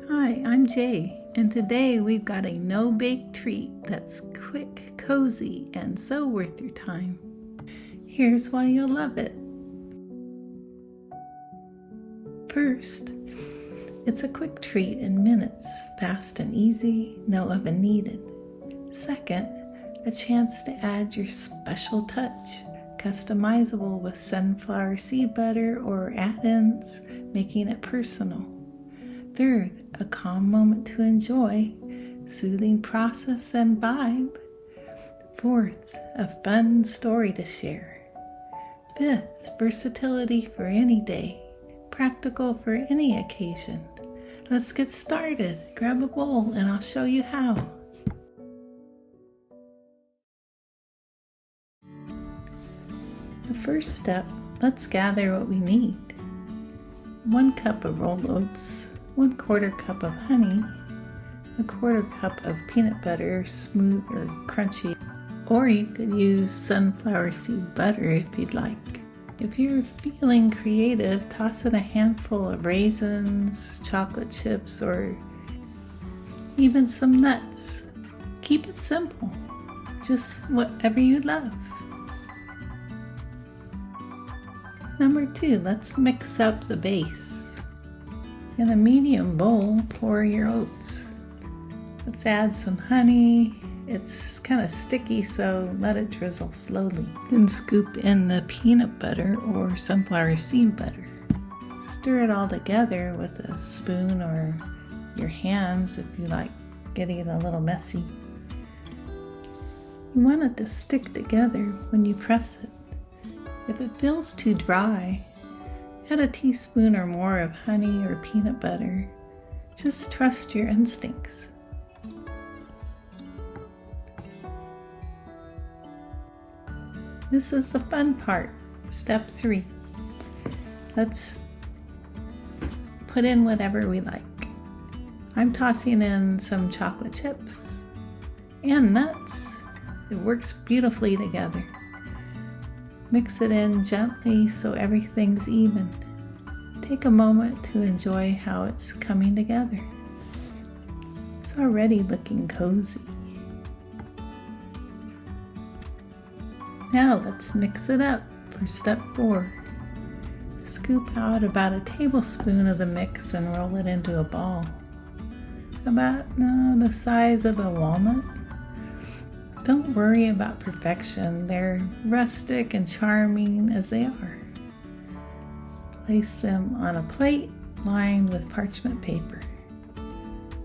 Hi, I'm Jay, and today we've got a no-bake treat that's quick, cozy, and so worth your time. Here's why you'll love it. First, it's a quick treat in minutes, fast and easy, no oven needed. Second, a chance to add your special touch, customizable with sunflower seed butter or add-ins, making it personal. Third, a calm moment to enjoy, soothing process and vibe. Fourth, a fun story to share. Fifth, versatility for any day, practical for any occasion. Let's get started. Grab a bowl and I'll show you how. The first step, let's gather what we need. 1 cup of rolled oats, 1/4 cup of honey, 1/4 cup of peanut butter, smooth or crunchy, or you could use sunflower seed butter if you'd like. If you're feeling creative, toss in a handful of raisins, chocolate chips, or even some nuts. Keep it simple, just whatever you love. Number 2, let's mix up the base. In a medium bowl, pour your oats. Let's add some honey. It's kind of sticky, so let it drizzle slowly. Then scoop in the peanut butter or sunflower seed butter. Stir it all together with a spoon or your hands if you like getting it a little messy. You want it to stick together when you press it. If it feels too dry, add a teaspoon or more of honey or peanut butter. Just trust your instincts. This is the fun part, step 3. Let's put in whatever we like. I'm tossing in some chocolate chips and nuts. It works beautifully together. Mix it in gently so everything's even. Take a moment to enjoy how it's coming together. It's already looking cozy. Now let's mix it up for step 4. Scoop out about a tablespoon of the mix and roll it into a ball. About the size of a walnut. Don't worry about perfection. They're rustic and charming as they are. Place them on a plate lined with parchment paper.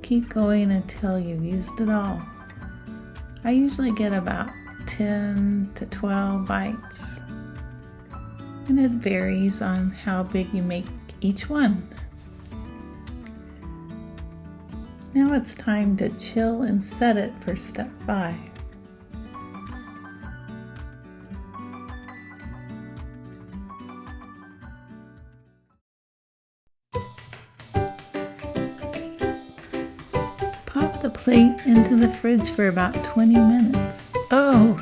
Keep going until you've used it all. I usually get about 10 to 12 bites, and it varies on how big you make each one. Now it's time to chill and set it for step 5. Pop the plate into the fridge for about 20 minutes. Oh,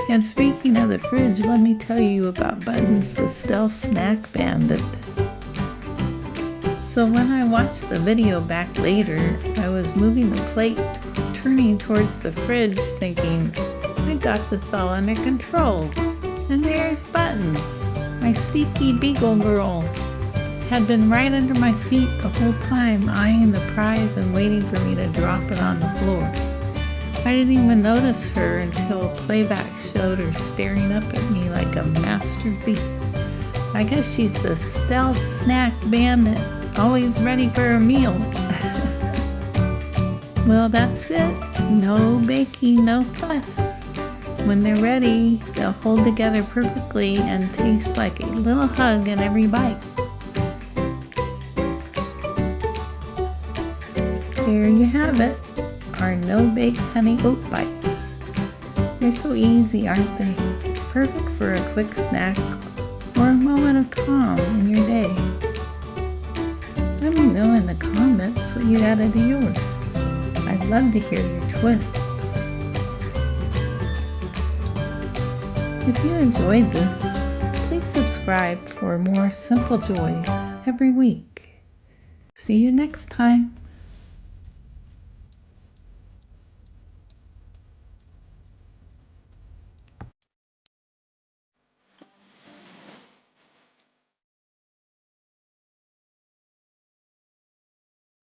and speaking of the fridge, let me tell you about Buttons the Stealth Snack Bandit. So when I watched the video back later, I was moving the plate, turning towards the fridge, thinking, I got this all under control. And there's Buttons, my sneaky beagle girl. Had been right under my feet the whole time, eyeing the prize and waiting for me to drop it on the floor. I didn't even notice her until playback showed her staring up at me like a master thief. I guess she's the stealth snack bandit, always ready for a meal. Well, that's it. No baking, no fuss. When they're ready, they'll hold together perfectly and taste like a little hug in every bite. There you have it, our no-bake honey oat bites. They're so easy, aren't they? Perfect for a quick snack or a moment of calm in your day. Let me know in the comments what you added to yours. I'd love to hear your twists. If you enjoyed this, please subscribe for more simple joys every week. See you next time.